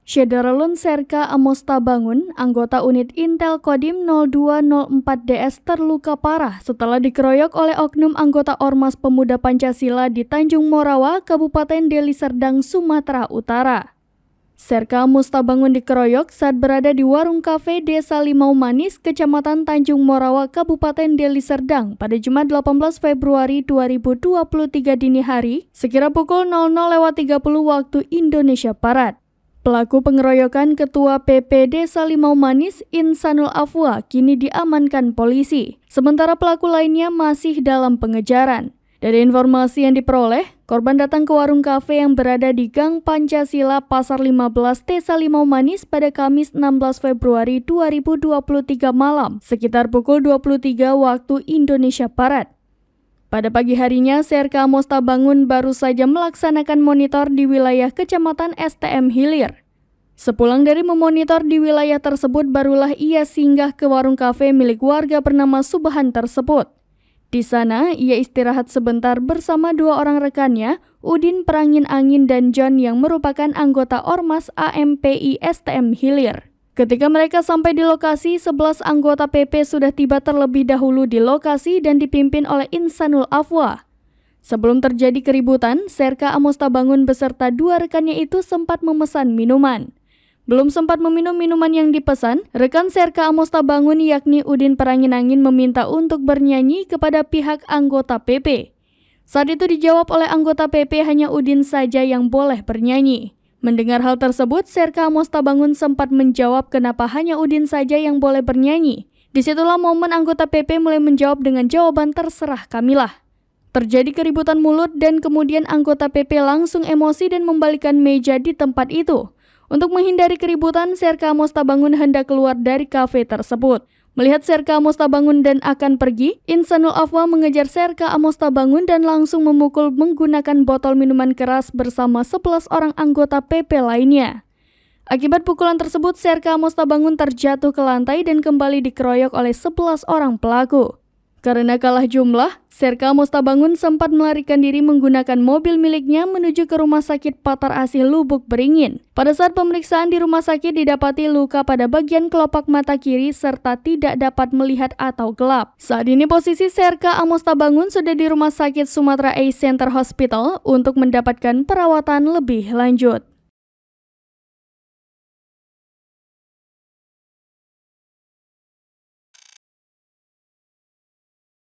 Syederalun Serka Amostabangun, anggota unit Intel Kodim 0204DS terluka parah setelah dikeroyok oleh oknum anggota Ormas Pemuda Pancasila di Tanjung Morawa, Kabupaten Deli Serdang, Sumatera Utara. Serka Amostabangun dikeroyok saat berada di warung kafe Desa Limau Manis, Kecamatan Tanjung Morawa, Kabupaten Deli Serdang pada Jumat 18 Februari 2023 dini hari, sekira pukul 00.30 waktu Indonesia Barat. Pelaku pengeroyokan Ketua PP Desa Limau Manis, Insanul Afwa, kini diamankan polisi. Sementara pelaku lainnya masih dalam pengejaran. Dari informasi yang diperoleh, korban datang ke warung kafe yang berada di Gang Pancasila Pasar 15 Desa Limau Manis pada Kamis 16 Februari 2023 malam, sekitar pukul 23 waktu Indonesia Barat. Pada pagi harinya, Serka Amostabangun baru saja melaksanakan monitor di wilayah Kecamatan STM Hilir. Sepulang dari memonitor di wilayah tersebut, barulah ia singgah ke warung kafe milik warga bernama Subhan tersebut. Di sana, ia istirahat sebentar bersama dua orang rekannya, Udin Perangin Angin dan John yang merupakan anggota Ormas AMPI STM Hilir. Ketika mereka sampai di lokasi, 11 anggota PP sudah tiba terlebih dahulu di lokasi dan dipimpin oleh Insanul Afwa. Sebelum terjadi keributan, Serka Amostabangun beserta dua rekannya itu sempat memesan minuman. Belum sempat meminum minuman yang dipesan, rekan Serka Amostabangun yakni Udin Perangin Angin meminta untuk bernyanyi kepada pihak anggota PP. Saat itu dijawab oleh anggota PP hanya Udin saja yang boleh bernyanyi. Mendengar hal tersebut, Serka Amostabangun sempat menjawab kenapa hanya Udin saja yang boleh bernyanyi. Disitulah momen anggota PP mulai menjawab dengan jawaban terserah kamilah. Terjadi keributan mulut dan kemudian anggota PP langsung emosi dan membalikan meja di tempat itu. Untuk menghindari keributan, Serka Amostabangun hendak keluar dari kafe tersebut. Melihat Serka Amostabangun dan akan pergi, Insanul Afwa mengejar Serka Amostabangun dan langsung memukul menggunakan botol minuman keras bersama 11 orang anggota PP lainnya. Akibat pukulan tersebut, Serka Amostabangun terjatuh ke lantai dan kembali dikeroyok oleh 11 orang pelaku. Karena kalah jumlah, Serka Amostabangun sempat melarikan diri menggunakan mobil miliknya menuju ke Rumah Sakit Patar Asih Lubuk Beringin. Pada saat pemeriksaan di rumah sakit didapati luka pada bagian kelopak mata kiri serta tidak dapat melihat atau gelap. Saat ini posisi Serka Amostabangun sudah di Rumah Sakit Sumatera Eye Center Hospital untuk mendapatkan perawatan lebih lanjut.